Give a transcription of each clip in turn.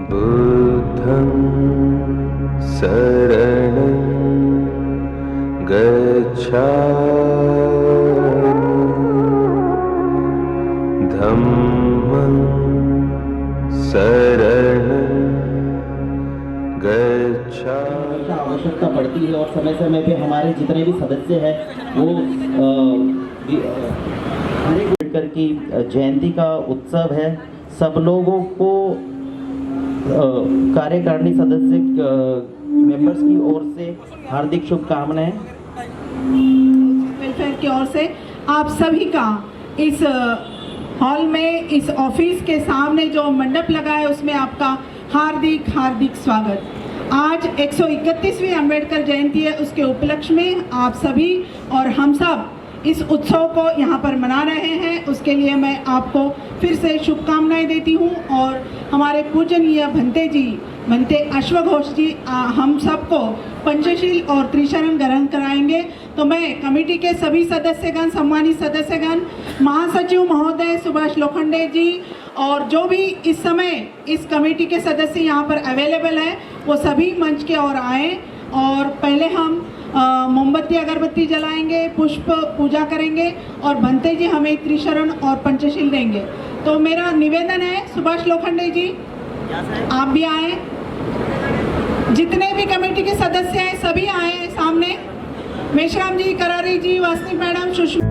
बुद्धं शरणं गच्छामि धम्मं शरणं गच्छामि। आवश्यकता पड़ती है और समय समय पे हमारे जितने भी सदस्य हैं वो अम्बेडकर की जयंती का उत्सव है। सब लोगों को कार्यकारिणी सदस्य मेंबर्स की ओर से हार्दिक शुभकामनाएं। वेलफेयर की ओर से आप सभी का इस हॉल में, इस ऑफिस के सामने जो मंडप लगा है उसमें आपका हार्दिक हार्दिक स्वागत। आज 131वीं अम्बेडकर जयंती है, उसके उपलक्ष्य में आप सभी और हम सब इस उत्सव को यहाँ पर मना रहे हैं। उसके लिए मैं आपको फिर से शुभकामनाएं देती हूँ और हमारे पूजनीय भंते अश्वघोष जी हम सबको पंचशील और त्रिशरण ग्रहण कराएंगे। तो मैं कमेटी के सभी सदस्यगण, सम्मानित सदस्यगण, महासचिव महोदय सुभाष लोखंडे जी और जो भी इस समय इस कमेटी के सदस्य यहाँ पर अवेलेबल हैं वो सभी मंच के ओर आए और पहले हम मोमबत्ती अगरबत्ती जलाएंगे, पुष्प पूजा करेंगे और भंते जी हमें त्रिशरण और पंचशील देंगे। तो मेरा निवेदन है सुभाष लोखंडे जी आप भी आए, जितने भी कमेटी के सदस्य हैं सभी आए सामने। मेश्राम जी, करारी जी, वासनिक मैडम, सुषमा।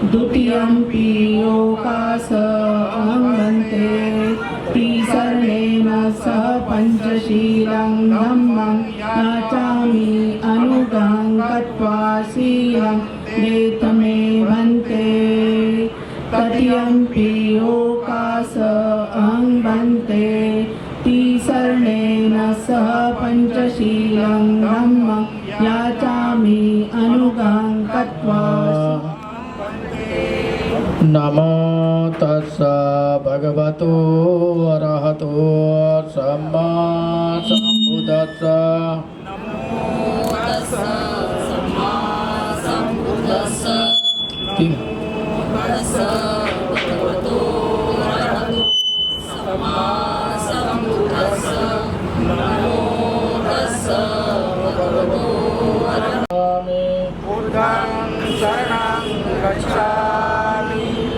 द्वितीयम्पि योगासनमन्ते त्रिसरणेन सह पंचशीलं धम्मं याचामि अनुगां गत्वा शीलं देतमे भन्ते। तृतीयम्पि योगासनमन्ते त्रिसरणेन सह पंचशीलं धम्मं याचामि अनुगां गत्वा। नमो तस्स भगवतो अरहतो सम्मा सम्बुद्धस्स।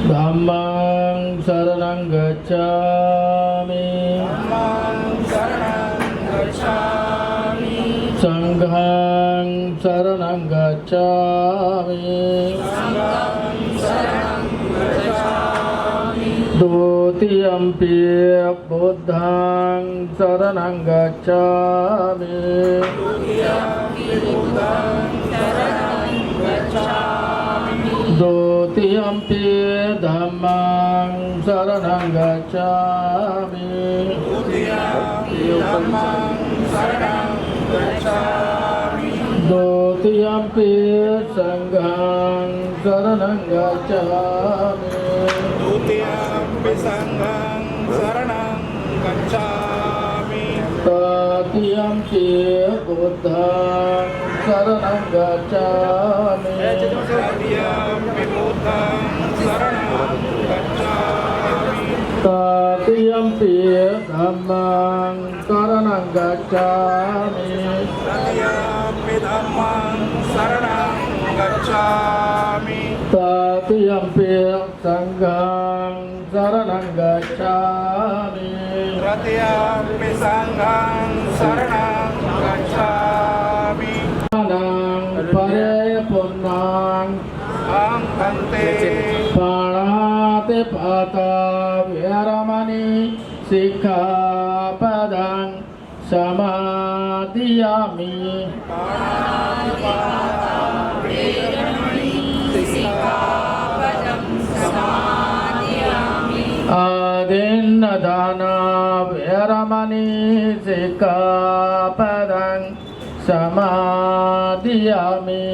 धम्मं शरणं गच्छामि। गच्छामि संघं शरणं गच्छामि द्वितीयम्पि बुद्धं शरणं गच्छामि द्वितीयम्पि धम्मं शरणं गच्छामि द्वितीयम्पि संघं शरणं गच्छामि तृतीयम्पि बुद्धं शरणं गच्छामि तृतीयम्पि धम्मं शरणं गच्छामि तृतीयम्पि संघं शरणं गच्छामि परे पुन्नां प्राणातिपाता विरमणि सिक्खापदं समादियामि आदिन्नदाना विरमणि सिक्खापदं समादियामि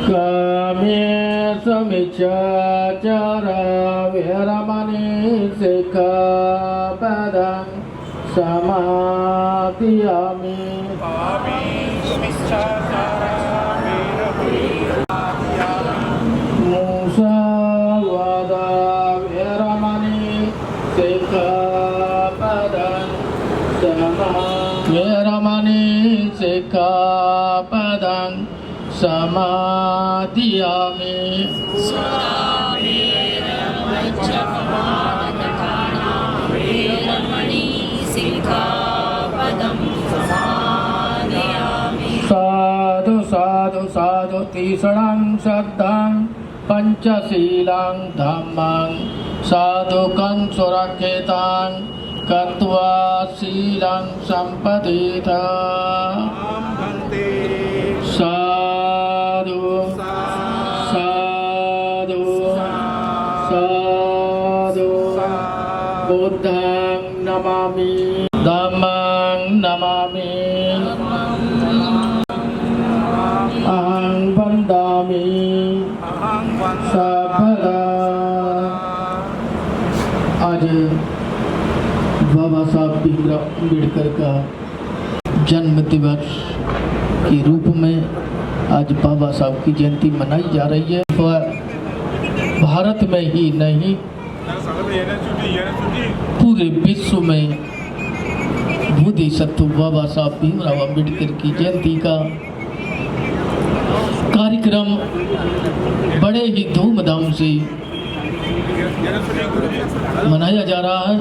कामेषु मिच्छाचारा विरमणि सिक्खापदं समादियामि मुसावादा विरमणि सिक्खापदं समादियामि साधु साधु साधु तीसरं श्रद्धं पंचशीलं धम्मं साधुकं सुरक्षितं कृत्वा शीलं सम्पदीत साधु साधु साधु बुद्धं नमामि धम्मं नमामि अहं वन्दामि सबला। आज बाबा साहब भीमराव अम्बेडकर का जन्म दिवस के रूप में आज बाबा साहब की जयंती मनाई जा रही है। भारत में ही नहीं पूरे विश्व में बोधिसत्व बाबा साहब भीमराव अम्बेडकर की जयंती का कार्यक्रम बड़े ही धूमधाम से मनाया जा रहा है।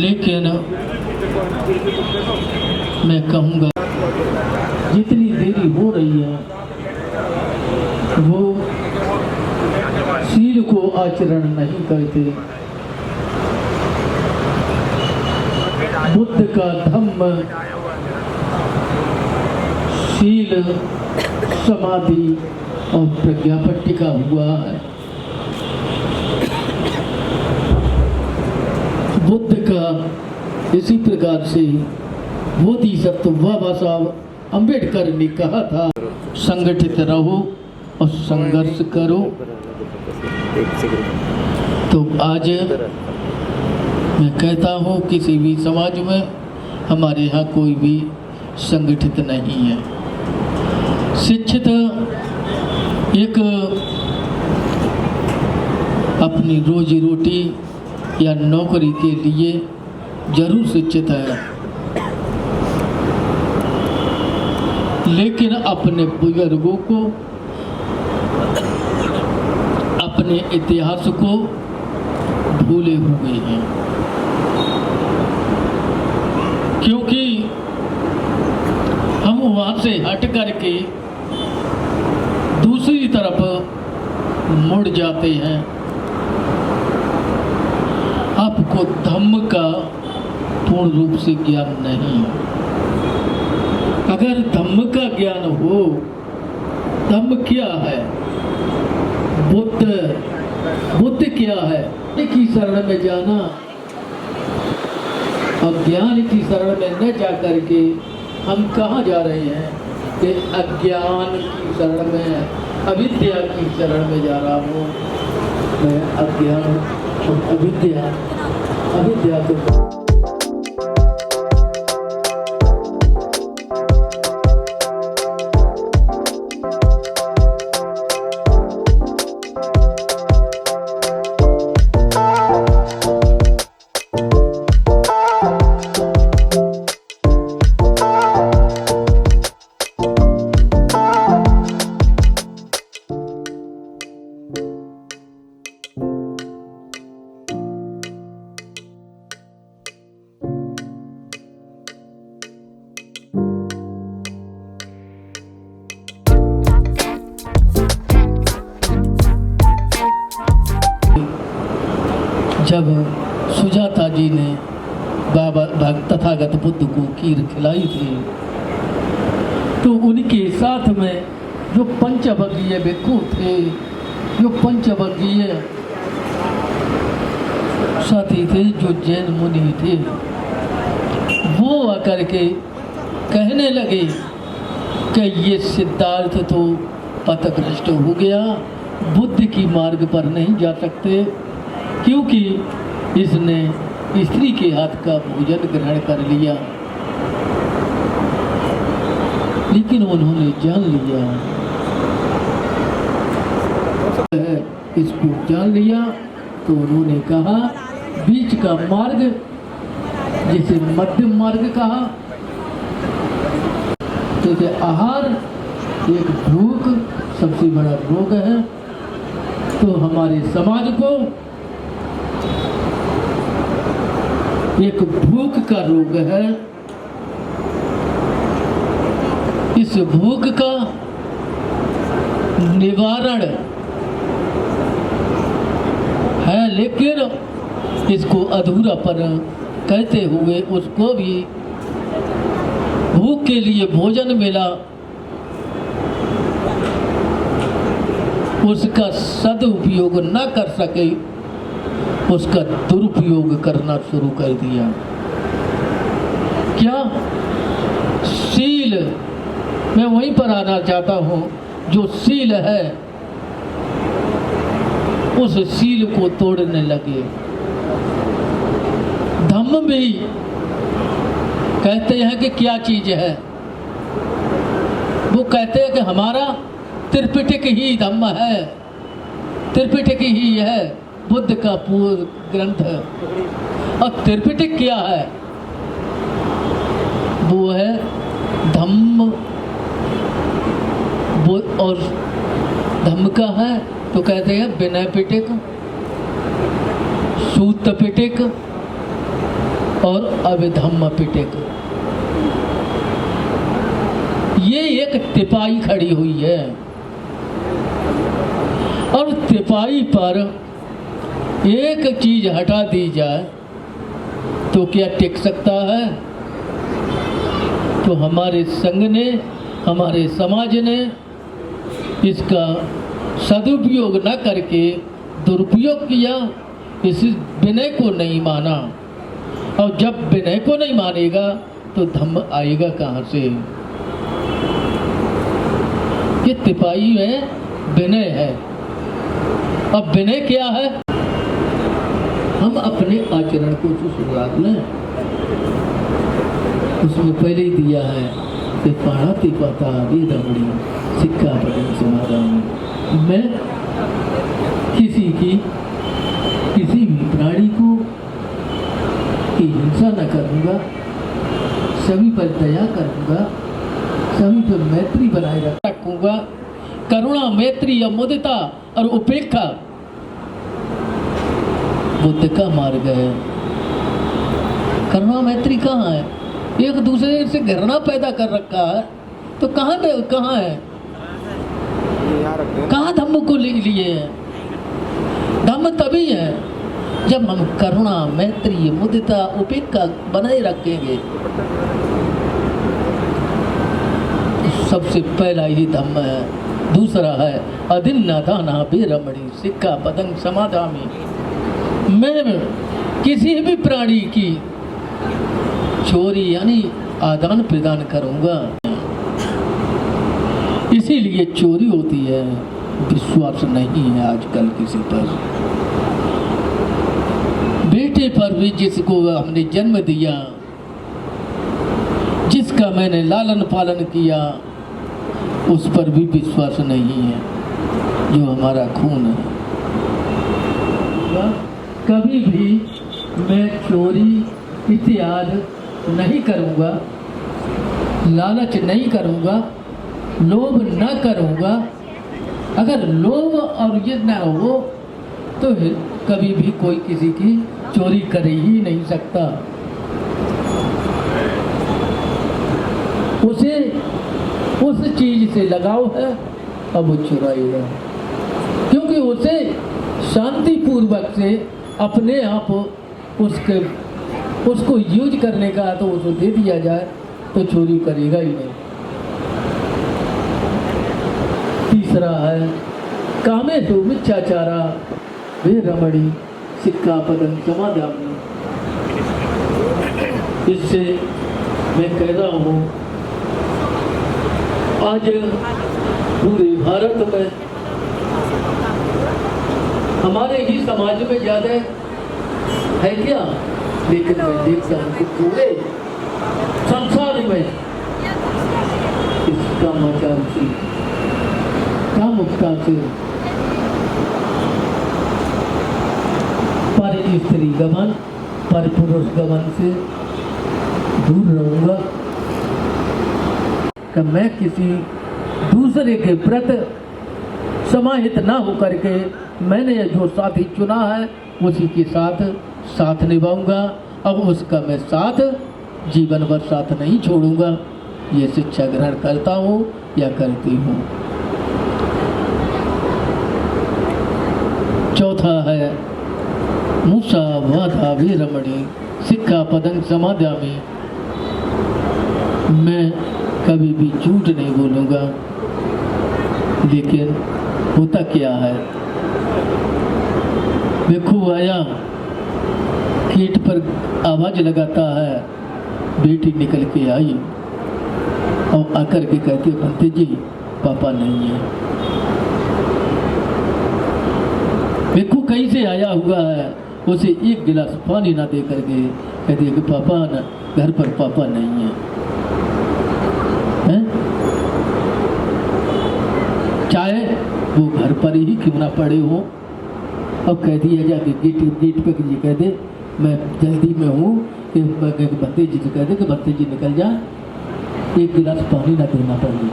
लेकिन मैं कहूँगा जितनी देरी हो रही है वो शील को आचरण नहीं करते। बुद्ध का धम्म शील समाधि और प्रज्ञा पर टिका हुआ है। बुद्ध का इसी प्रकार से बोधिसत्व बाबा साहब अम्बेडकर ने कहा था, संगठित रहो और संघर्ष करो। तो आज मैं कहता हूँ किसी भी समाज में हमारे यहाँ कोई भी संगठित नहीं है। शिक्षित एक अपनी रोजी रोटी या नौकरी के लिए जरूर शिक्षित है, लेकिन अपने बुजुर्गों को, अपने इतिहास को भूले हुए हैं, क्योंकि हम वहाँ से हट करके दूसरी तरफ मुड़ जाते हैं। आपको धम्म का पूर्ण रूप से ज्ञान नहीं। अगर धम्म का ज्ञान हो, धम्म क्या है, बुद्ध क्या है, एक ही शरण में जाना। अब ज्ञान की शरण में न जा करके हम कहाँ जा रहे हैं कि अज्ञान की शरण में, अविद्या की शरण में जा रहा हूँ। मैं अज्ञान और अविद्या को जब सुजाता जी ने बाबा तथागत बुद्ध को खीर खिलाई थी, तो उनके साथ में जो पंचवर्गीय भिक्षु थे, जो पंचवर्गीय साथी थे, जो जैन मुनि थे, वो आकर के कहने लगे कि ये सिद्धार्थ तो पथभ्रष्ट हो गया, बुद्ध की मार्ग पर नहीं जा सकते, क्योंकि इसने स्त्री के हाथ का भोजन ग्रहण कर लिया। लेकिन उन्होंने जान लिया, इसको जान लिया, तो उन्होंने कहा बीच का मार्ग, जिसे मध्यम मार्ग कहा, जैसे आहार एक भूख सबसे बड़ा रोग है, तो हमारे समाज को एक भूख का रोग है। इस भूख का निवारण है, लेकिन इसको अधूरापन कहते हुए उसको भी भूख के लिए भोजन मिला, उसका सदुपयोग न कर सके, उसका दुरुपयोग करना शुरू कर दिया। क्या सील, मैं वहीं पर आना चाहता हूँ, जो सील है उस सील को तोड़ने लगे। धम्म भी कहते हैं कि क्या चीज है, वो कहते हैं कि हमारा त्रिपिटक ही धम्म है, त्रिपिटक ही है बुद्ध का पूर्ण ग्रंथ है। और त्रिपिटक क्या है, वो है धम्म, वो और धम्म का है तो कहते हैं विनय पिटक, सूत पिटक और अभिधम्म पिटक। ये एक तिपाही खड़ी हुई है, और तिपाही पर एक चीज हटा दी जाए तो क्या टिक सकता है? तो हमारे संघ ने, हमारे समाज ने इसका सदुपयोग न करके दुरुपयोग किया, इस विनय को नहीं माना। और जब विनय को नहीं मानेगा तो धम्म आएगा कहाँ से? ये तिपाही में विनय है। अब विनय क्या है? हम अपने आचरण को जो शुरुआत में उसमें पहले ही दिया है कि पाड़ा तिपाता दमड़ी सिक्का पटन समाधान। मैं किसी भी प्राणी को की हिंसा न करूँगा, सभी पर दया करूँगा, सभी पे मैत्री बनाए रखूंगा। करुणा, मैत्री, अमुदिता और उपेक्षा बुद्ध का मार्ग है। करुणा मैत्री कहाँ है? एक दूसरे से घृणा पैदा कर रखा है, तो कहाँ है? कहाँ धम्म को लिए है? धम्म तभी है जब हम करुणा, मैत्री, मुदिता, उपेक्षा बनाए रखेंगे। सबसे पहला ही धम्म है। दूसरा है अदिन्ना दाना बेरमणी सिक्का पदंग समाधामी। मैं किसी भी प्राणी की चोरी यानी आदान प्रदान करूंगा, इसीलिए चोरी होती है। विश्वास नहीं है आजकल किसी पर। बेटे पर भी जिसको हमने जन्म दिया, जिसका मैंने लालन पालन किया, उस पर भी विश्वास नहीं है, जो हमारा खून है। कभी भी मैं चोरी इत्यादि नहीं करूंगा, लालच नहीं करूंगा, लोभ न करूंगा। अगर लोभ और ये न हो तो कभी भी कोई किसी की चोरी कर ही नहीं सकता। उसे उस चीज से लगाव है, अब वो चुराएगा, क्योंकि उसे शांति पूर्वक से अपने आप उसको यूज करने का तो उसको दे दिया जाए तो चोरी करेगा ही नहीं। तीसरा है कामेषु मिथ्याचारा बेरमणी सिक्का पदं समाधामी। इससे मैं कह रहा हूँ, आज पूरे भारत में हमारे ही समाज में ज्यादा है क्या, लेकिन मैं देखता हूँ कि पूरे संसार में इस कामाचार से, कामुकता से, पर स्त्री गमन, पर पुरुष गमन से दूर रहूंगा। कि मैं किसी दूसरे के प्रति समाहित ना होकर के मैंने जो साथी चुना है उसी के साथ निभाऊंगा। अब उसका मैं साथ जीवन भर साथ नहीं छोड़ूंगा। ये शिक्षा ग्रहण करता हूँ या करती हूँ। चौथा है मूसा वाधा वीरमणि सिक्का पदं समाधामी। मैं कभी भी झूठ नहीं बोलूँगा। लेकिन होता क्या है, देखो आया गेट पर आवाज लगाता है, बेटी निकल के आई और आकर के कहती है पंडित जी पापा नहीं है। देखो कहीं से आया हुआ है, उसे एक गिलास पानी ना दे करके कहती है कि पापा ना, घर पर पापा नहीं है, चाहे वो घर पर ही क्यों ना पड़े हो। और कह दिया जाके गेट पे ये कह दे मैं जल्दी में हूँ, कि भत्ते जी से कह दे कि भत्ते जी निकल जा, एक गिलास पानी ना देना पड़े।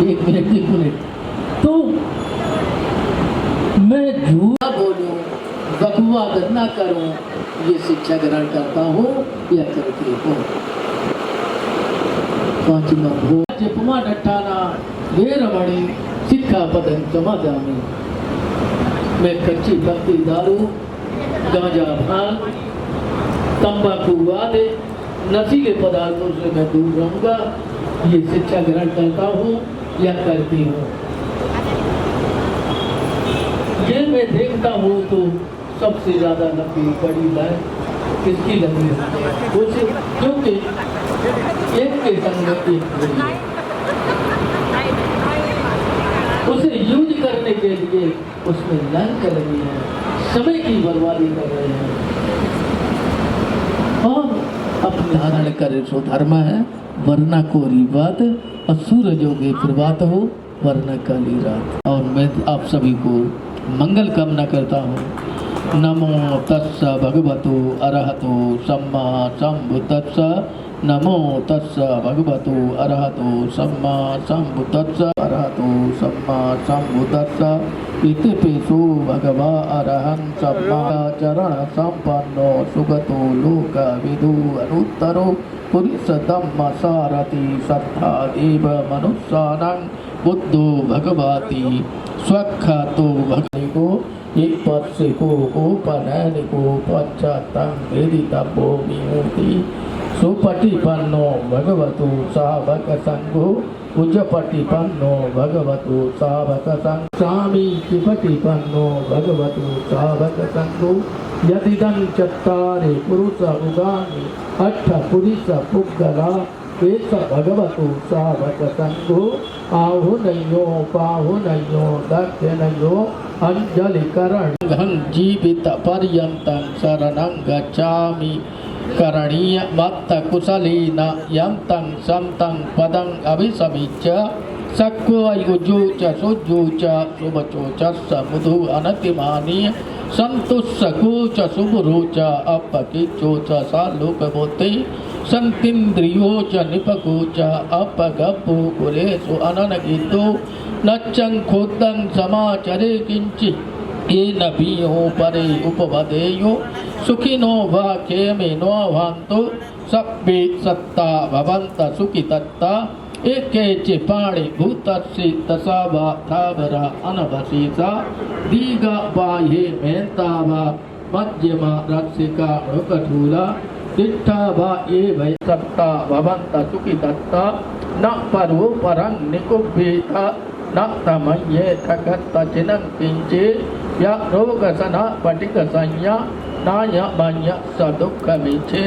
1 मिनट तो मैं झूठा बोलूं, बकवाद ना करूं, ये शिक्षा ग्रहण करता हूँ या करती हूँ। 5वां भोज उपमा डठाना वीरमणि सिक्का पदं समाधामी। मैं कच्ची पत्ती दारू, गांजा, भांग, तंबाकू आदि नशीले पदार्थों से मैं दूर रहूंगा। ये शिक्षा ग्रहण करता हूँ या करती हूँ। ये मैं देखता हूँ तो सबसे ज्यादा लंबी बड़ी लाइन किसकी लंबी है, उसे क्योंकि एक के संग एक है। उसे यूज करने के लिए उसमें लाइन कर रही है, समय की बर्बादी कर रहे हैं। और अपने धारण करे सो धर्म है, वरना कोरी बात, और सूरज होगे प्रभात हो, वरना काली रात। और मैं आप सभी को मंगल कामना करता हूँ। नमो तस्स भगवतो अरहतो सम्मा सम्बुद्धस्स। नमो तस्स भगवतो अरहतो सम्मा सम्बुद्धस्स अरहतो सम्मा सम्बुद्धस्स इति पिसु भगवा अरहं सम्मा चरण संपन्नो सुगतो लोकविदु अनुत्तरो पुरुषोत्तम सारथि सत्ता देव मनुष्यानां बुद्धो भगवती स्वख्यातो भगवतो एक पद से को उपनयनिको पश्चातं वेदितव्यो विमुक्ति सुपटिपन्नो भगवतो सावक संघो उज्जपटिपन्नो भगवतो सावक संघ स्वामी किपटिपन्नो भगवतो सावक संघो यदिदं चत्तारि पुरुष उगानि अट्ठ पुरुष पुग्गला एष भगवतो सावक संघो आहुनयो पाहुनयो दक्षिणयो अंजलिकरणं जीवित पर्यन्तं शरणं गच्छामि करणीय मत्त कुशलेन यन्तं संतं पदं अभिसमीच्य सक्वयुजो च सुजो च शुभचो च समुधु अनतिमानी संतुष्को च शुभरो च अपकिचो च सालोकबोधि संतीन्द्रियो च निपको च अपगपो कुलेषु अननगितो नच्चं खोदं समाचरे किंचित् येन बीयो परे उपवदेयो सुखिनो वा क्षेमेनो भवन्तु सब्बे सत्ता भवन्त सुखितत्ता एके च पाणि भूतस्य दशा वा थावरा अनवशेषा दीघा बाह्ये मेन्ता वा मध्यमा रक्षिका मृगशूला तिष्ठा वा ये वै सत्ता भवन्त सुखितत्ता न परो परं निकुभ्येत न तमये थकत्तचिनं किञ्चित् या रोगसना पटिकसंज्ञा नाय मन्य स दुःखमिच्छे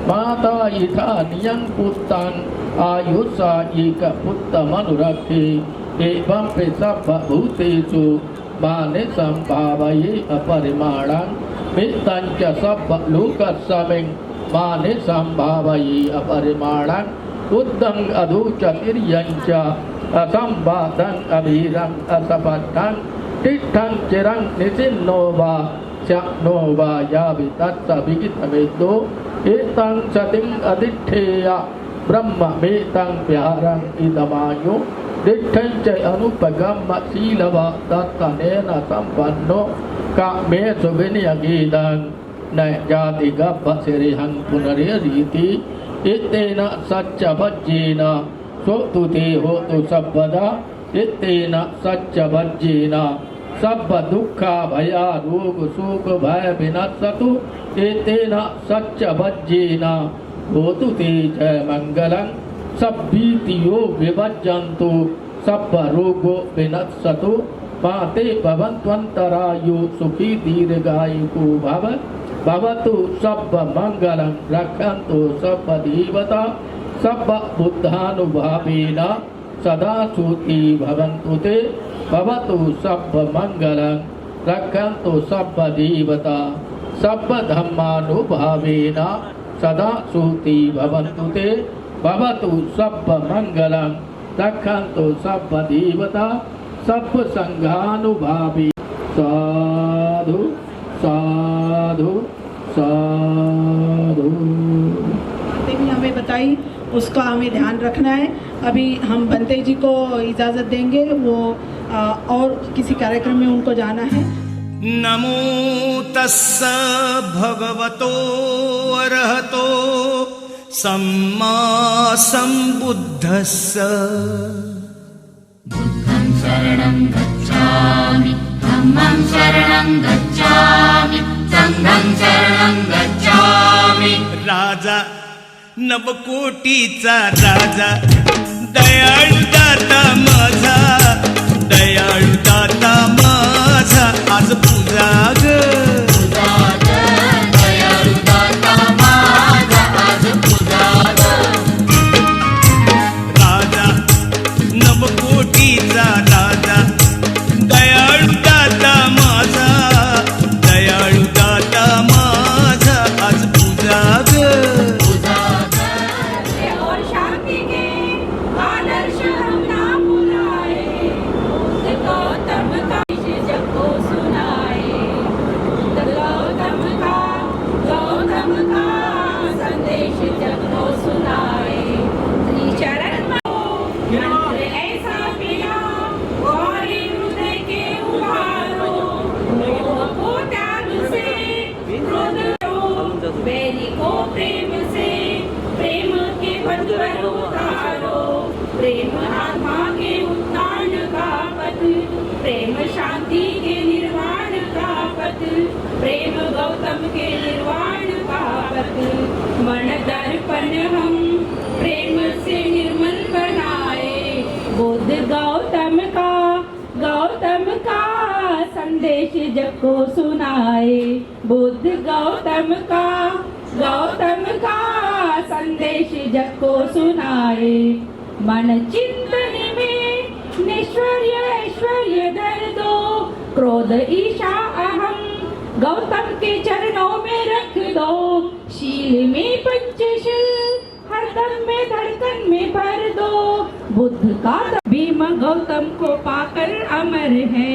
माता यथा नियं पुत्रं आयुषा एक पुत्रमनुरक्षे एवं पे सर्वभूतेषु माने संभावये अपरिमाणं मित्तं च सर्वलोकस्मिन् माने संभावये अपरिमाणं बुद्धं अधु च तिर्यं च असंवादं अभीरं असपद्धं तिष्ठं चिरं निचिन्नो वा शक्नो वा यावि तत्स विगितमेदो एतं सतिं अधिष्ठेय ब्रह्ममेतं प्यारं इदमायो दिष्ठं च अनुपगम शीलवा तत्तनेन संपन्नो कामेषु विनियगीदं न जाति गभ्यसिरिहं पुनरेरीति इत्तेन सच्चभज्येन सोतुते होतु सर्वदा इत्तेन सच्चभज्येन सब दुःखा भया रोग शोक भय विनश्यतु एतेन सच्चभज्येन होतु ते जय मंगलं सब्भीतियो विभज्यन्तु सब रोगो विनश्यतु माते भवन्त्वन्तरायो सुखी दीर्घायुको भव भवतु सब मंगलं रक्षन्तु सब देवता सब बुद्धानुभावेन सदा सुखी भवन्तु ते भवतु सब मंगलं रक्षन्तु सब देवता सब धर्मानुभावेन सदा सुखी भवन्तु ते भवतु सब मंगलं रक्षन्तु सब देवता सब संघानुभावी साधु साधु साधु। भी हमें बताई उसका हमें ध्यान रखना है। अभी हम बंते जी को इजाज़त देंगे, वो और किसी कार्यक्रम में उनको जाना है। नमो तस्स भगवतो अरहतो सम्मा सम्बुद्धस्स। बुद्धं शरणं गच्छामि, धम्मं शरणं गच्छामि, संघं शरणं गच्छामि। राजा नवकोटीचा राजा, दयाळू दाता माझा, दयाळू दाता माझा, आज पूजा ग दयाळू दाता माझा, आज पूजा राजा नवकोटीचा राजा, दयाळू दाता माझा, दयाळू दाता माझा, आज पूजा ग और शांति के आदर्श हम ना भुलाए, गौतम का जग को सुनाए, गौतम का संदेश जग को सुनाए। प्रेम आत्मा के उत्थान का पथ, प्रेम शांति के निर्वाण का पथ, प्रेम गौतम के निर्वाण का पथ। मन दर्पण हम प्रेम से निर्मल बनाए, बुद्ध गौतम का संदेश जग को सुनाए, बुद्ध गौतम का संदेश जग को सुनाए। मन चिंतन में निष्वर्य ऐश्वर्य धर दो, क्रोध ईशा अहम गौतम के चरणों में रख दो। शील में पंचशील हरदम में धड़कन में भर दो, बुद्ध का भीम गौतम को पाकर अमर है,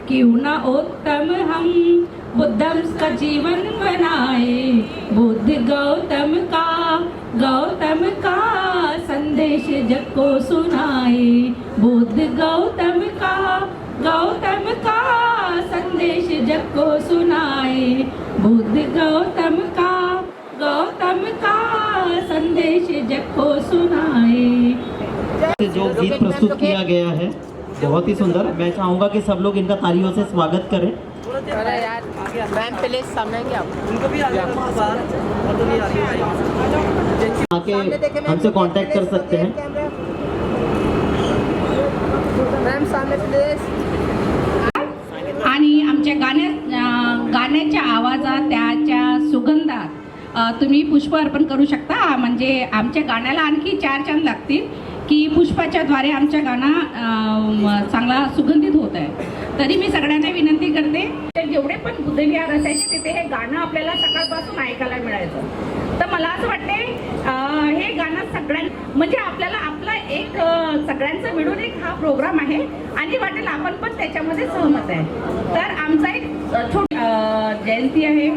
क्यों न उत्तम हम बुद्धम का जीवन बनाए। बुद्ध गौतम का संदेश जग को सुनाए, बुद्ध गौतम का संदेश जग को सुनाए, बुद्ध गौतम का संदेश जग को सुनाए। जो गीत प्रस्तुत किया गया है बहुत ही सुंदर, मैं चाहूँगा कि सब लोग इनका तालियों से स्वागत करें। मैम प्लीज सामने क्या आके हमसे कांटेक्ट कर सकते हैं। मैम सामने प्लीज। आणि आमच्या गाण्याच्या आवाजात त्याच्या सुगंधात तुम्ही पुष्प अर्पण करू शकता, म्हणजे आमच्या गाण्याला आणखी 4 चांद लागतील की पुष्पाच्या द्वारे आमच्या गाणं चांगला सुगंधित होत आहे। तरी मी सगळ्यांना विनंती करते, तर जेवढे पण बुद्धविहार असायचे तिथे हे गाणं आपल्याला सकाळपासून ऐकायला मिळायचं। तर मला असं वाटते हे गाणं म्हणजे आपल्याला आपला एक सगळ्यांचं मिळून एक हा प्रोग्राम आहे आणि वाटेल आपण पण त्याच्यामध्ये सहमत आहे। तर आमचा एक छोटी जयंती आहे,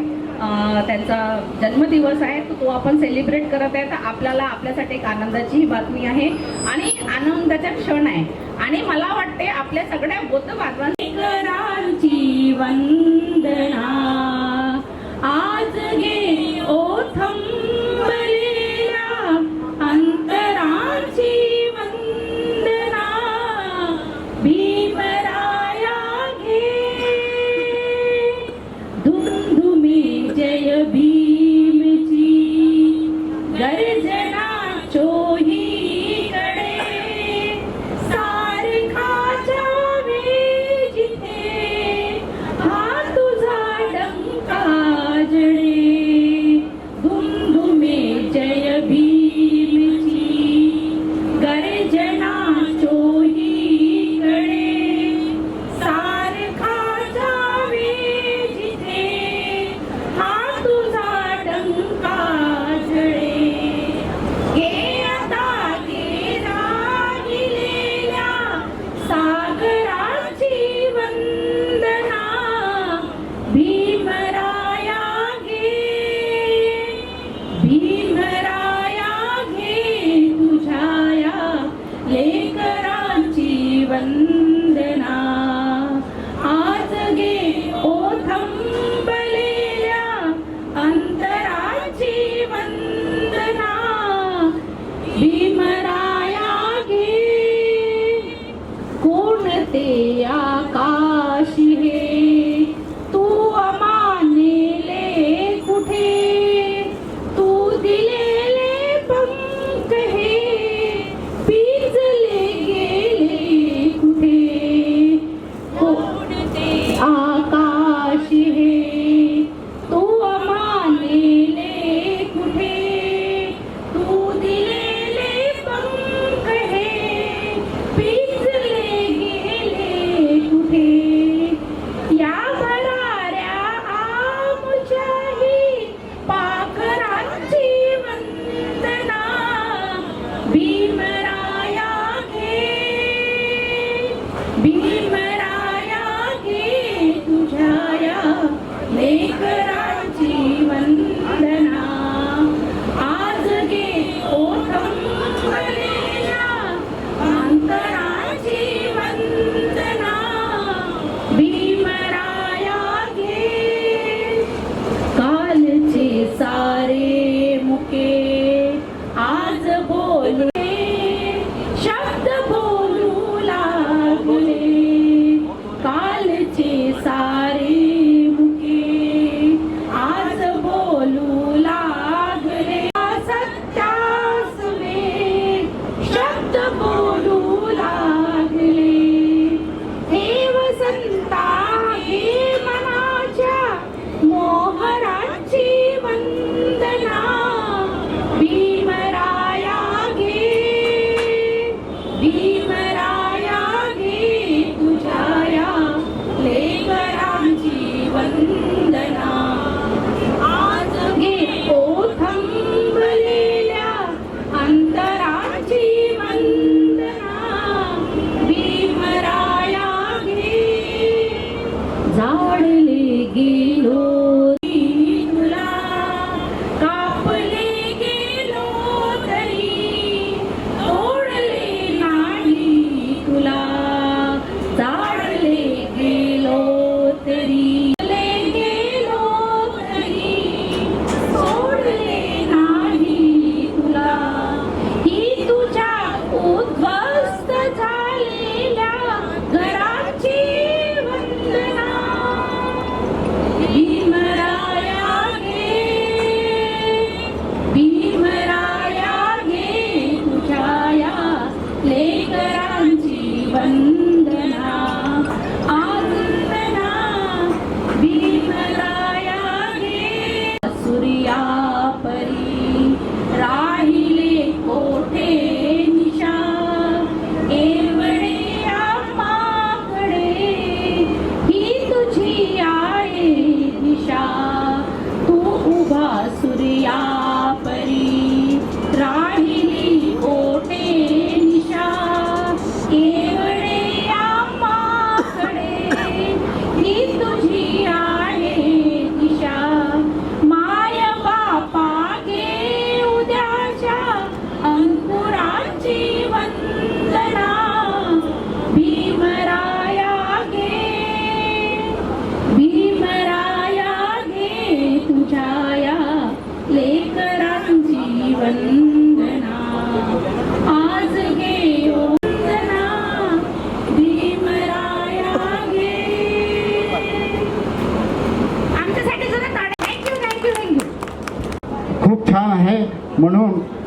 त्यांचा जन्मदिवस आहे, तो आपण सेलिब्रेट करत आहे। तर आपल्याला आपल्यासाठी एक आनंदाची बातमी आहे आणि आनंदाचा क्षण आहे आणि मला वाटते आपल्या सगळ्या बौद्ध बांधवांची वंदना आज गे ओथंबलेल्या अंतराची वंदना भीमराया घे धुमधुमी जय भीमची गर्जना चोहीकडे सारखा जावे जिथे हा तुझा डंका जळे धुमधुमे जय भीमची गर्जना चोहीकडे सारखा जावे जिथे हा तुझा डंका जळे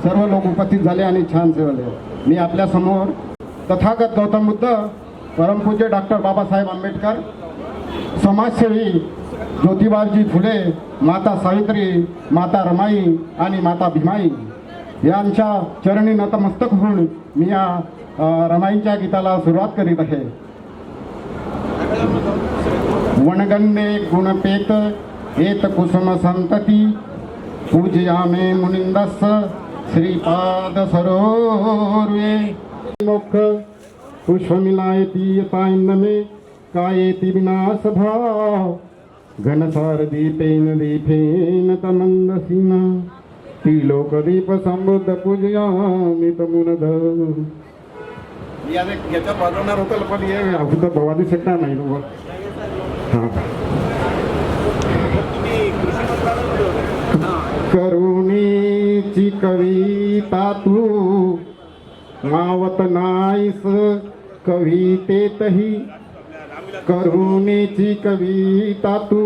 सर्व लोक उपस्थित झाले आणि छान सेवले. मी आपल्यासमोर तथागत गौतम बुद्ध, परमपूज्य डॉक्टर बाबासाहेब आंबेडकर, समाजसेवी ज्योतिबाजी फुले, माता सावित्री, माता रमाई आणि माता भीमाई यांच्या चरणी नतमस्तक होऊन मी या रमाईंच्या गीताला सुरुवात करीत आहे. वनगंडे गुणपेत हेत कुसुम संतती पूजयामे मुनिंदस श्रीपाद सरोर्वे मुख पुष्पमिलायती यताइंदमे कायेति विनाश भाव घनसार दीपेन दीपेन तमंदसीना त्रिलोकदीप संबुद्ध पूजयामि तमुनद. याच्या वाजवणार होतं पण हे अगोदर वाजू शकणार नाही लोक. करुणेची कविता तू मावत नाहीस कवितेतही, करुणेची कविता तू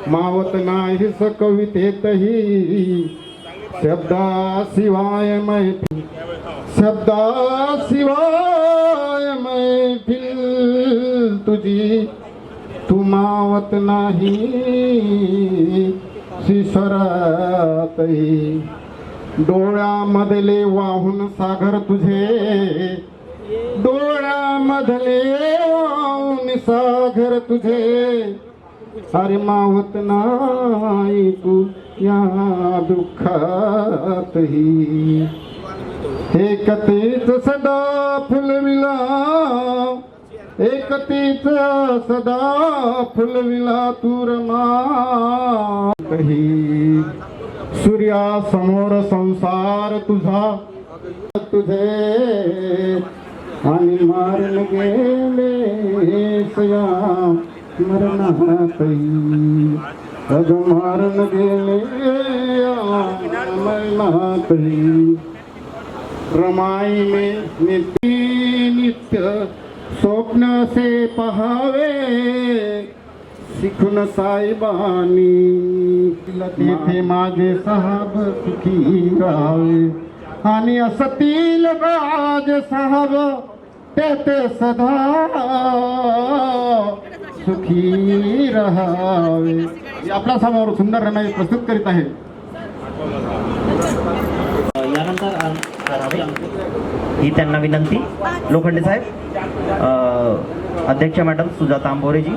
मावत नाहीस कवितेतही. शब्दाशिवाय मैफिल, शब्दाशिवाय मैफिल तुझी तू मावत नाही शिशरातही. डोळ्यामधले वाहून सागर तुझे, डोळ्यामधले वाहून सागर तुझे, अरे मावत नाही तू या दुःखातही. एकतेच सदा फुलविला, एकतेच सदा फुलविला तू रमा कही. सूर्यासमोर संसार तुझा तुझे आणि मारून गेले सया मरणातही. अग मारून गेले मरणातही. रमाई में नित्य स्वप्न से पहावे शिकून साईबानी. तेथे माझे साहब सुखी राहावे आणि असतील राज साहब तेथे सदा सुखी राहावे. आपल्या समोर सुंदर रमाई प्रस्तुत करीत आहे. यानंतर ही त्यांना विनंती. लोखंडे साहेब, अध्यक्ष मॅडम सुजाता आंबोरेजी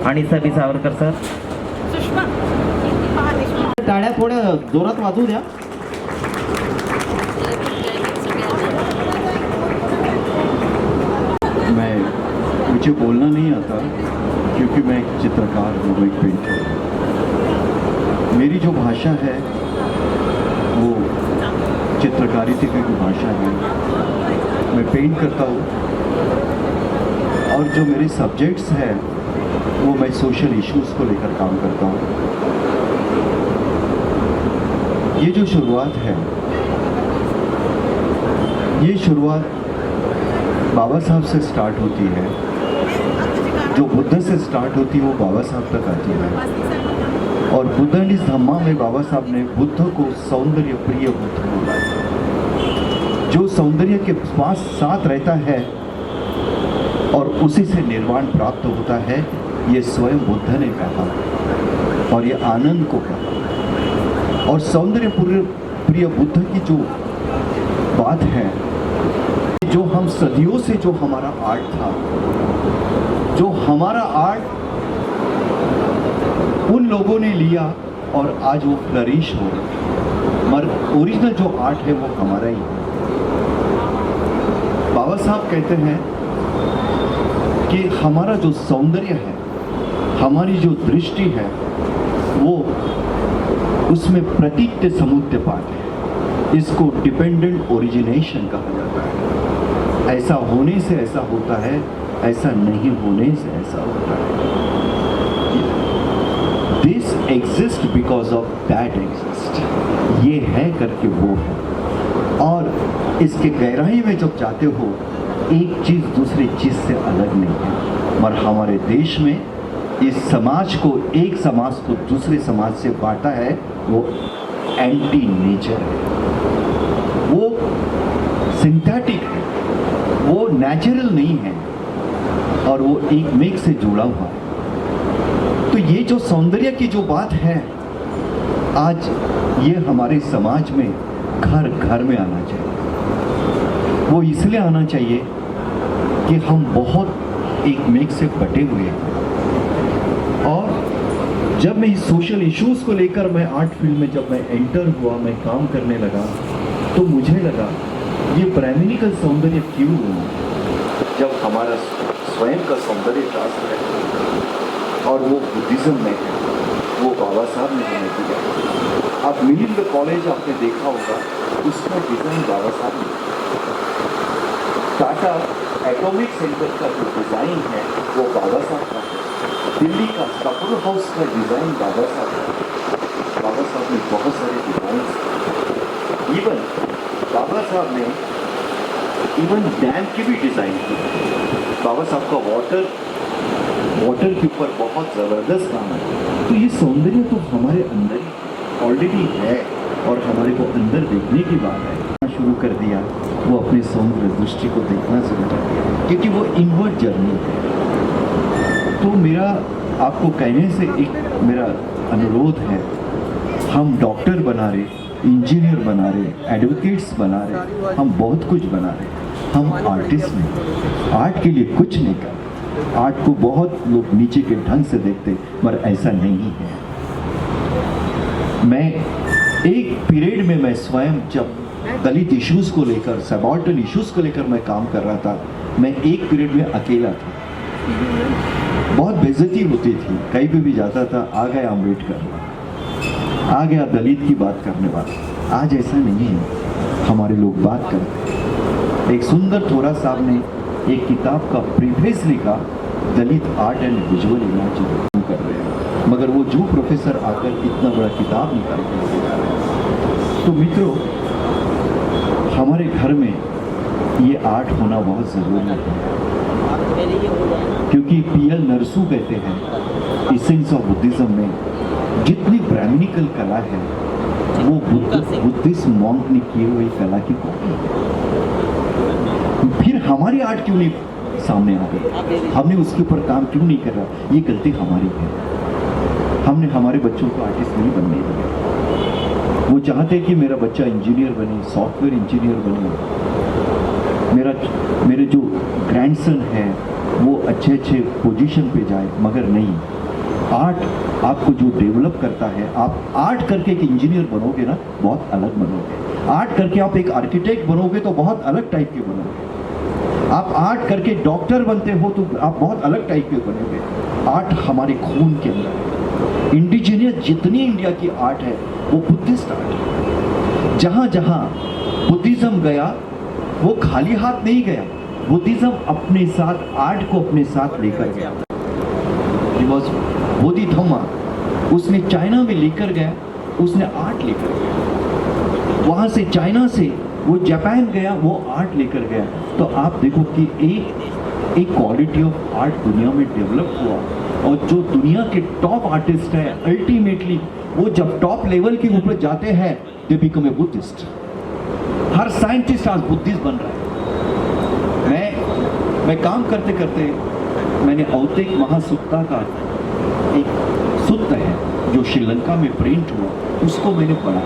आणि सबी सावरकर सर. टाळ्या थोड्या जोरात वाजू द्या. मुझे बोलना नहीं आता क्योंकि मैं एक चित्रकार हूँ, एक पेंटर. मेरी जो भाषा है वो चित्रकारिता की भाषा है. मैं पेंट करता हूँ और जो मेरे सब्जेक्ट्स हैं वो मैं सोशल इश्यूज़ को लेकर काम करता हूँ. ये जो शुरुआत है, ये शुरुआत बाबा साहब से स्टार्ट होती है. जो बुद्ध से स्टार्ट होती है वो बाबा साहब तक आती है. और बुद्ध इस धम्मा में बाबा साहब ने बुद्ध को सौंदर्य प्रिय बुद्ध बोला. जो सौंदर्य के पास साथ रहता है और उसी से निर्वाण प्राप्त होता है, ये स्वयं बुद्ध ने कहा और ये आनंद को कहा. और सौंदर्य प्रिय बुद्ध की जो बात है, जो हम सदियों से जो हमारा आर्ट था, जो हमारा आर्ट उन लोगों ने लिया और आज वो फ्लरिश हो रहा, मगर ओरिजिनल जो आर्ट है वो हमारा ही है. बाबा साहब कहते हैं कि हमारा जो सौंदर्य है, हमारी जो दृष्टि है, वो उसमें प्रतीत्य समुद्य पाठ है. इसको डिपेंडेंट ओरिजिनेशन कहा जाता है. ऐसा होने से ऐसा होता है, ऐसा नहीं होने से ऐसा होता है. This exist because of that exist. ये है करके वो है. और इसके गहराई में जब जाते हो, एक चीज़ दूसरी चीज़ से अलग नहीं है. मगर हमारे देश में इस समाज को, एक समाज को दूसरे समाज से बांटा है, वो एंटी नेचर है. सिंथेटिक है, वो नेचुरल नहीं है और वो एक मेघ से जुड़ा हुआ है। तो ये जो सौंदर्य की जो बात है, आज ये हमारे समाज में घर घर में आना चाहिए। वो इसलिए आना चाहिए कि हम बहुत एक मेघ से बटे हुए हैं। और जब मैं इस सोशल इश्यूज़ को लेकर मैं आर्ट फील्ड में जब मैं एंटर हुआ, मैं काम करने लगा, तो मुझे लगा ये ब्राह्मणिकल सौंदर्य क्यों हुआ, जब हमारा स्वयं का सौंदर्य शास्त्र है और वो बुद्धिज्म में है, वो बाबा साहब ने हमें दिया। आप मिलिंद कॉलेज आपने देखा होगा, उसका डिज़ाइन बाबा साहब ने। टाटा एटॉमिक सेंटर का जो डिज़ाइन है वो बाबा साहब का है। दिल्ली का कपूर हाउस का डिज़ाइन बाबा साहब का। बाबा साहब ने बहुत सारे डिज़ाइन, इवन बाबा साहब ने इवन डैम की भी डिज़ाइन की। बाबा साहब का वाटर के ऊपर बहुत ज़बरदस्त काम है। तो ये सौंदर्य तो हमारे अंदर ऑलरेडी है और हमारे को अंदर देखने की बात है। शुरू कर दिया, वो अपने सौंदर्य दृष्टि को देखना शुरू कर दिया, क्योंकि वो इनवर्ड जर्नी है। तो मेरा आपको कहने से एक मेरा अनुरोध है, हम डॉक्टर बना रहे, इंजीनियर बना रहे, एडवोकेट्स बना रहे, हम बहुत कुछ बना रहे, हम आर्टिस्ट नहीं। आर्ट के लिए कुछ नहीं कर, आर्ट को बहुत लोग नीचे के ढंग से देखते, मगर ऐसा नहीं है। मैं एक पीरियड में मैं स्वयं जब दलित इश्यूज़ को लेकर, सबाल्टर्न इश्यूज़ को लेकर मैं काम कर रहा था, मैं एक पीरियड में अकेला था। बहुत बेइज्जती होती थी, कहीं पे भी जाता था, आ गया अम्बेडकर, आ गया दलित की बात करने वाला। आज ऐसा नहीं है, हमारे लोग बात करते। एक सुंदर थोरा साहब ने एक किताब का प्रीफेस लिखा, दलित आर्ट एंड विजुअल इमेजिन कर रहे हैं, मगर वो जो प्रोफेसर आकर इतना बड़ा किताब निकाल कर जा रहे हैं। तो मित्रों, हमारे घर में ये आर्ट होना बहुत ज़रूरी है, क्योंकि पीएल नरसू कहते हैं एसेंस ऑफ बुद्धिज्म में जितनी ब्राह्मणिकल कला है वो बुद्धिस्ट मॉन्क ने की हुई कला की कॉपी है। फिर हमारी आर्ट क्यों नहीं सामने आ गई, हमने उसके ऊपर काम क्यों नहीं कर रहा, ये गलती हमारी है। हमने हमारे बच्चों को आर्टिस्ट नहीं बनने दिया। वो चाहते कि मेरा बच्चा इंजीनियर बने, सॉफ्टवेयर इंजीनियर बने, मेरे जो ग्रैंडसन है वो अच्छे अच्छे पोजीशन पे जाए, मगर नहीं। आर्ट आपको जो डेवलप करता है, आप आर्ट करके एक इंजीनियर बनोगे ना, बहुत अलग बनोगे। आर्ट करके आप एक आर्किटेक्ट बनोगे तो बहुत अलग टाइप के बनोगे। आप आर्ट करके डॉक्टर बनते हो तो आप बहुत अलग टाइप के बनोगे। आर्ट हमारे खून के अंदर है। इंडिजिनियस जितनी इंडिया की आर्ट है वो बुद्धिस्ट आर्ट है। जहाँ जहाँ बुद्धिज्म गया वो खाली हाथ नहीं गया, बुद्धिज्म अपने साथ आर्ट को अपने साथ लेकर गया। बोधिधम्मा उसने चाइना में लेकर गया, उसने आर्ट लेकर गया। वहाँ से चाइना से वो जापान गया, वो आर्ट लेकर गया। तो आप देखो कि एक क्वालिटी ऑफ आर्ट दुनिया में डेवलप हुआ, और जो दुनिया के टॉप आर्टिस्ट है अल्टीमेटली वो जब टॉप लेवल के ऊपर जाते हैं they become a Buddhist. Her scientist आज बुद्धिस्ट बन रहा है। मैं काम करते करते मैंने औतिक महासुत्ता का एक सूत्र है जो श्रीलंका में प्रिंट हुआ, उसको मैंने पढ़ा।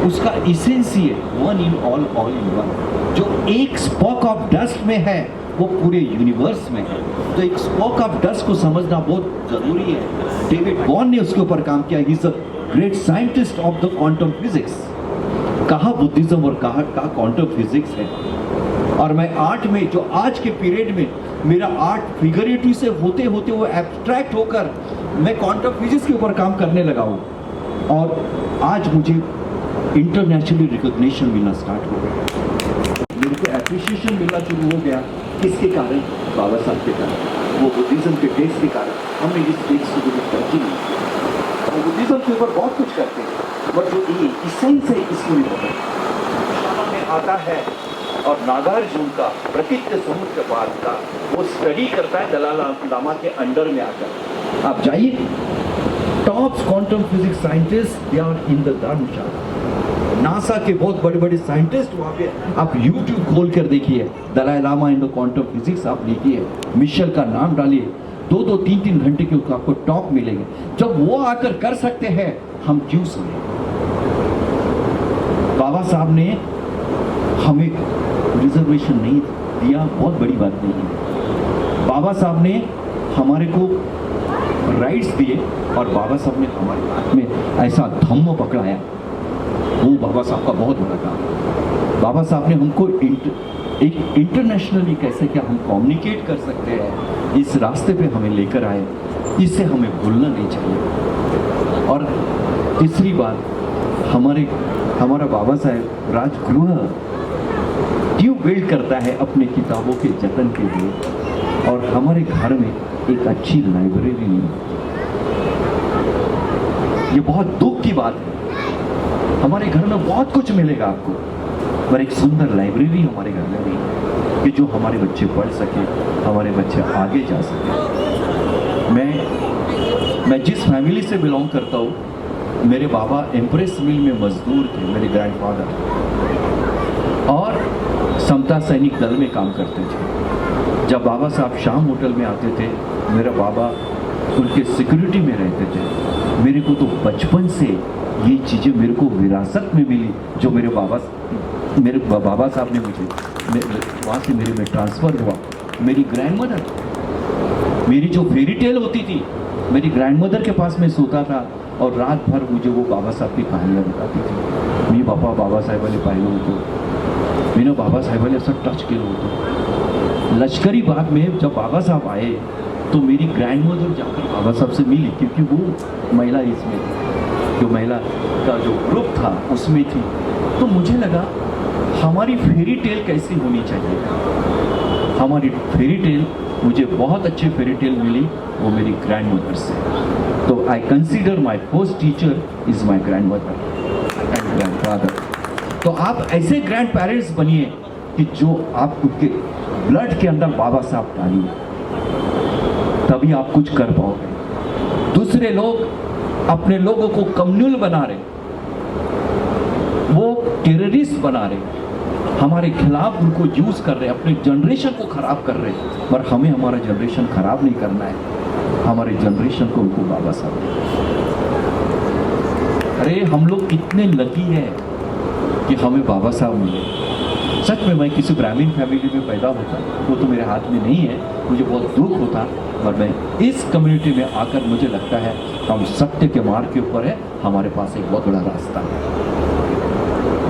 उसका इसेंस ही है one in all, all in one. जो एक स्पॉक ऑफ डस्ट में है वो पूरे यूनिवर्स में है। तो एक स्पॉक ऑफ डस्ट को समझना बहुत जरूरी है। डेविड बॉर्न ने उसके ऊपर काम किया। He is a great scientist of the quantum physics. कहाँ बुद्धिज्म और कहाँ क्वांटम फिजिक्स है। और मैं आर्ट में जो आज के पीरियड में मेरा आर्ट फिगरेटिव से होते होते वो एब्स्ट्रैक्ट होकर मैं क्वांटम फिजिक्स के ऊपर काम करने लगा हूँ, और आज मुझे इंटरनेशनली रिकॉग्निशन मिलना स्टार्ट हो गया। मेरे को एप्रिसिएशन मिलना शुरू हो गया। किसके कारण? बाबा साहब के कारण। वो बुद्धिज्म के टेस्ट के कारण हमने इस टेस्ट को तरक्की नहीं की। वो बुद्धिज्म के ऊपर बहुत कुछ करते हैं, बट जो ये इसेंस है इसको नहीं पता। में आता है और नागार्जुन का प्रकृति समुद्र पाठ का वो स्टडी करता है दलाई लामा के अंडर में आकर। आप जाइए, top quantum physics scientist they are in the Dharamshala. NASA के बहुत बड़े बड़े साइंटिस्ट वहाँ पे, आप यूट्यूब खोल कर देखिए, Dalai Lama in the quantum physics आप लिखिए, मिशेल का नाम डालिए, 2-2, 3-3 घंटे के आपको टॉक मिलेंगे। जब वो आकर कर सकते हैं, हम क्यों सुने? बाबा साहब ने हमें रिजर्वेशन नहीं दिया, बहुत बड़ी बात नहीं है। बाबा साहब ने हमारे को राइट्स दिए और बाबा साहब ने हमारे हाथ में ऐसा धम्म पकड़ाया, वो बाबा साहब का बहुत बड़ा काम है। बाबा साहब ने हमको एक इंटरनेशनली कैसे क्या हम कम्युनिकेट कर सकते हैं, इस रास्ते पे हमें लेकर आए, इसे हमें भूलना नहीं चाहिए। और तीसरी बात, हमारा बाबा साहब राजगृह क्यों बिल्ड करता है अपने किताबों के जतन के लिए, और हमारे घर में एक अच्छी लाइब्रेरी नहीं है। ये बहुत दुख की बात है। हमारे घर में बहुत कुछ मिलेगा आपको, पर एक सुंदर लाइब्रेरी हमारे घर में नहीं है कि जो हमारे बच्चे पढ़ सके, हमारे बच्चे आगे जा सके। मैं जिस फैमिली से बिलोंग करता हूँ, मेरे बाबा एम्प्रेस मिल में मजदूर थे, मेरे ग्रैंडफादर, और समता सैनिक दल में काम करते थे। जब बाबा साहब शाम होटल में आते थे, मेरा बाबा उनके सिक्योरिटी में रहते थे। मेरे को तो बचपन से ये चीज़ें मेरे को विरासत में मिली, जो मेरे बाबा साहब ने मुझे वहाँ से मेरे में ट्रांसफ़र हुआ। मेरी ग्रैंडमदर, मेरी जो फेरी टेल होती थी, मेरी ग्रैंडमदर के पास मैं सोता था और रात भर मुझे वो बाबा साहब की कहानियाँ बताती थी। मी बापा बाबासाहेबांनी पाहिलं होतं, मीनं बाबासाहेबांनी असं टच केलं होतं। लश्करी बाग में जब बाबा साहब आए तो मेरी ग्रैंडमदर जाकर बाबा साहब से मिली, क्योंकि वो महिला इसमें थी, जो महिला का जो ग्रुप था उसमें थी। तो मुझे लगा हमारी फेरी टेल कैसी होनी चाहिए। हमारी फेरी टेल, मुझे बहुत अच्छी फेरी टेल मिली, वो मेरी ग्रैंडमदर से। तो I consider my first teacher is my grandmother and grandfather. तो आप ऐसे ग्रैंड पेरेंट्स बनिए कि जो आप उनके ब्लड के अंदर बाबा साहब डालिए, तभी आप कुछ कर पाओगे। दूसरे लोग अपने लोगों को कम्युनल बना रहे, वो टेररिस्ट बना रहे, हमारे खिलाफ उनको यूज कर रहे, अपने जनरेशन को खराब कर रहे। पर हमें हमारा जनरेशन खराब नहीं करना है, हमारे जनरेशन को उनको बाबा साहब। अरे हम लोग कितने लकी हैं कि हमें बाबा साहब मिले। सच में मैं किसी ब्राह्मण फैमिली में पैदा होता, वो तो मेरे हाथ में नहीं है, मुझे बहुत दुख होता, पर मैं इस कम्युनिटी में आकर मुझे लगता है हम सत्य के मार्ग के ऊपर है, हमारे पास एक बहुत बड़ा रास्ता है।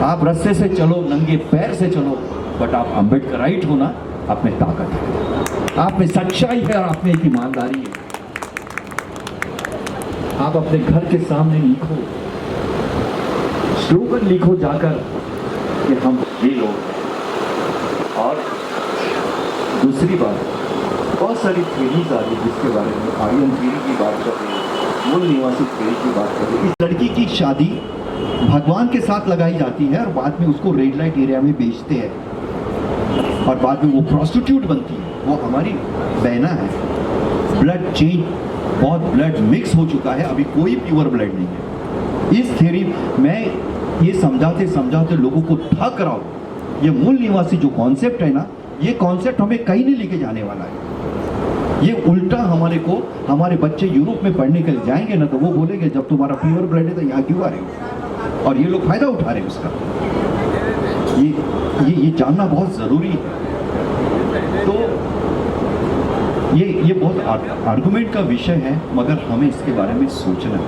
आप रास्ते से चलो, नंगे पैर से चलो, बट आप अम्बेडकराइट होना, आप में ताकत है, आप में सच्चाई है और आप में एक ईमानदारी है। आप अपने घर के सामने लिखो, स्लोगन लिखो जाकर कि हम ये लोग हैं। और दूसरी बात, बहुत सारी थ्योरीज आ रही जिसके बारे में आर्यन थ्योरी की बात कर रही है, मूल निवासी थ्योरी की बात कर रही है। इस लड़की की शादी भगवान के साथ लगाई जाती है और बाद में उसको रेड लाइट एरिया में बेचते हैं और बाद में वो प्रोस्टिट्यूट बनती है। वो हमारी बहना है, ब्लड चेंज, बहुत ब्लड मिक्स हो चुका है, अभी कोई प्योर ब्लड नहीं है। इस थ्योरी मैं ये समझाते समझाते लोगों को ठग रहा हूँ। ये मूल निवासी जो कॉन्सेप्ट है ना, ये कॉन्सेप्ट हमें कहीं नहीं लेके जाने वाला है। ये उल्टा हमारे बच्चे यूरोप में पढ़ने के लिए जाएंगे ना, तो वो बोलेंगे जब तुम्हारा प्योर ब्लड है तो यहाँ क्यों आ रहे हो, और ये लोग फायदा उठा रहे हैं उसका। ये जानना बहुत ज़रूरी है। तो ये बहुत आर्गुमेंट का विषय है, मगर हमें इसके बारे में सोचना है।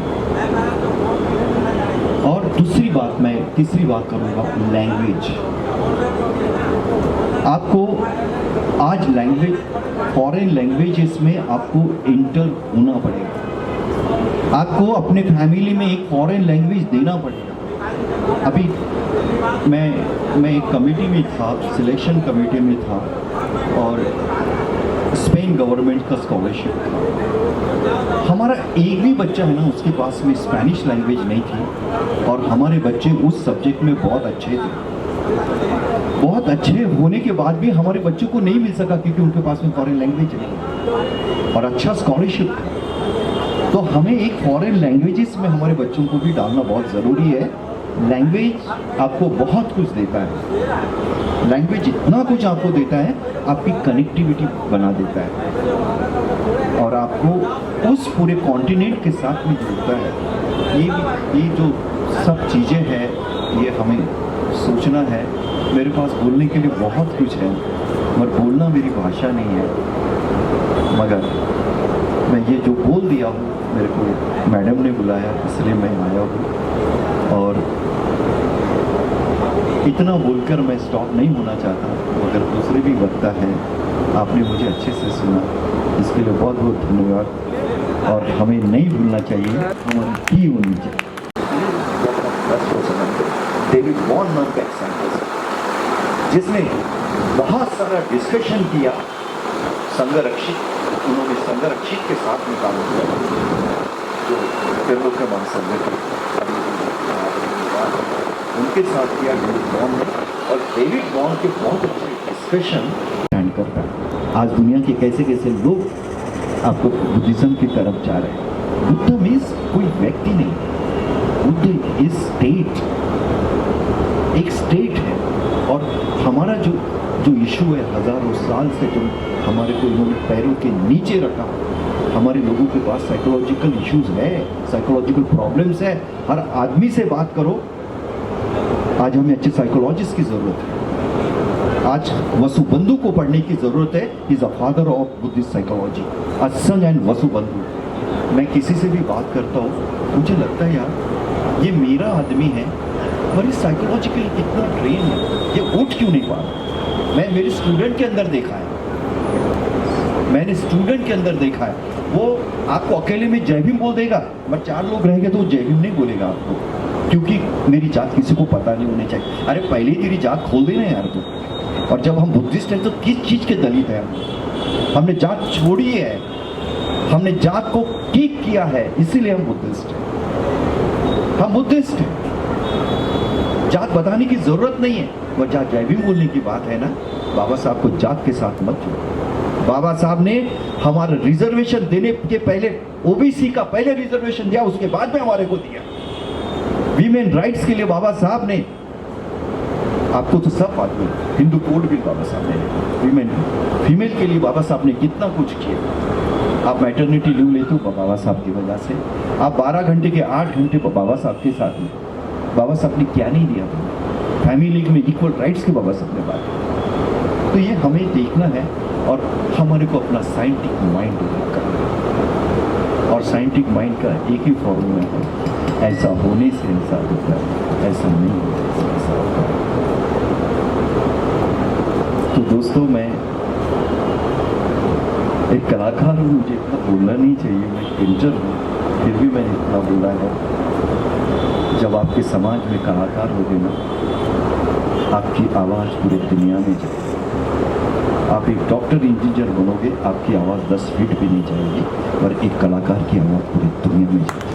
और दूसरी बात, मैं तीसरी बात करूँगा, लैंग्वेज। आपको आज लैंग्वेज, फॉरेन लैंग्वेजेस में आपको इंटर होना पड़ेगा। आपको अपने फैमिली में एक फॉरेन लैंग्वेज देना पड़ेगा। अभी मैं एक कमेटी में था, सिलेक्शन कमेटी में था, और स्पेन गवर्नमेंट का स्कॉलरशिप था। हमारा एक भी बच्चा है ना, उसके पास में स्पेनिश लैंग्वेज नहीं थी, और हमारे बच्चे उस सब्जेक्ट में बहुत अच्छे थे। बहुत अच्छे होने के बाद भी हमारे बच्चों को नहीं मिल सका क्योंकि उनके पास में फॉरेन लैंग्वेज नहीं और अच्छा स्कॉलरशिप था। तो हमें एक फॉरेन लैंग्वेजेस में हमारे बच्चों को भी डालना बहुत ज़रूरी है, लैंग्वेज आपको बहुत कुछ देता है। लैंग्वेज इतना कुछ आपको देता है, आपकी कनेक्टिविटी बना देता है और आपको उस पूरे कॉन्टिनेंट के साथ में जोड़ता है। ये जो सब चीज़ें हैं, ये हमें सोचना है। मेरे पास बोलने के लिए बहुत कुछ है, मगर बोलना मेरी भाषा नहीं है। मगर मैं ये जो बोल दिया हूँ, मेरे को मैडम ने बुलाया इसलिए मैं आया हूँ और इतना बोलकर मैं स्टॉप नहीं होना चाहता, मगर दूसरे भी वक्ता हैं, आपने मुझे अच्छे से सुना, इसके लिए बहुत बहुत धन्यवाद। और हमें नहीं भूलना चाहिए, हमारी ही होनी चाहिए। डेविड वॉन नाम का एग्जाम्पल जिसने बहुत सारा डिस्कशन किया, संघरक्षित, उन्होंने संघरक्षित के साथ में काम किया जो फिर के महासंघ उनके साथ किया डेविड वॉन ने, और डेविड वॉन के बहुत अच्छे डिस्कशन स्टैंड करता है। आज दुनिया के कैसे कैसे लोग आपको बुद्धिज्म की तरफ जा रहे हैं। बुद्ध मीन्स कोई व्यक्ति नहीं, बुद्ध इज स्टेट, एक स्टेट है। और हमारा जो इशू है, हजारों साल से जो हमारे को इन्होंने पैरों के नीचे रखा, हमारे लोगों के पास साइकोलॉजिकल इश्यूज है, साइकोलॉजिकल प्रॉब्लम्स है। हर आदमी से बात करो, आज हमें अच्छे साइकोलॉजिस्ट की ज़रूरत है। आज वसुबंधु को पढ़ने की ज़रूरत है। He is a father of Buddhist psychology, असंग एंड वसुबंधु। मैं किसी से भी बात करता हूँ, मुझे लगता है यार ये मेरा आदमी है, पर इस साइकोलॉजिकली कितना ट्रेन है, ये उठ क्यों नहीं पा रहा। मैं मेरे स्टूडेंट के अंदर देखा है, मैंने स्टूडेंट के अंदर देखा है, वो आपको अकेले में जय भीम बोल देगा, मगर 4 लोग रहेंगे तो वो जय भीम नहीं बोलेगा आपको, क्योंकि मेरी जात किसी को पता नहीं होनी चाहिए। अरे पहले ही तेरी जात खोल देना यार तू। और जब हम बुद्धिस्ट हैं तो किस चीज़ के दलित हैं हमने जात छोड़ी है, हमने जात को ठीक किया है, इसीलिए हम बुद्धिस्ट हैं। हम बुद्धिस्ट हैं, जात बताने की जरूरत नहीं है। और जहाँ जय भीम बोलने की बात है ना, बाबा साहब को जात के साथ मत जोड़ो। बाबा साहब ने हमारा रिजर्वेशन देने के पहले ओबीसी का पहले रिजर्वेशन दिया, उसके बाद में हमारे को दिया। वीमेन राइट्स के लिए बाबा साहब ने, आपको तो सब बात हुई, हिंदू कोड भी बाबा साहब ने, वीमेन फीमेल के लिए बाबा साहब ने कितना कुछ किया। आप मैटरनिटी लीव लेते हो बाबा साहब की वजह से, आप 12 घंटे के 8 घंटे बाबा साहब के साथ में, बाबा साहब ने क्या नहीं दिया। फैमिली लीग में इक्वल राइट्स की बाबा साहब ने बात की। तो ये हमें देखना है और हमारे को अपना साइंटिफिक माइंड डेवलप करना है। और साइंटिफिक माइंड का एक ही फॉर्मूला है, ऐसा होने से ऐसा होता है, ऐसा नहीं होने से ऐसा होता है। तो दोस्तों, मैं एक कलाकार हूँ, मुझे इतना बोलना नहीं चाहिए, मैं पेंटर हूँ, फिर भी मैंने इतना बोला है। जब आपके समाज में कलाकार होगे ना, आपकी आवाज़ पूरी दुनिया में जाएगी। आप एक डॉक्टर इंजीनियर बनोगे, आपकी आवाज़ 10 फीट भी नहीं जाएगी, और एक कलाकार की आवाज़ पूरी दुनिया में जाएगी।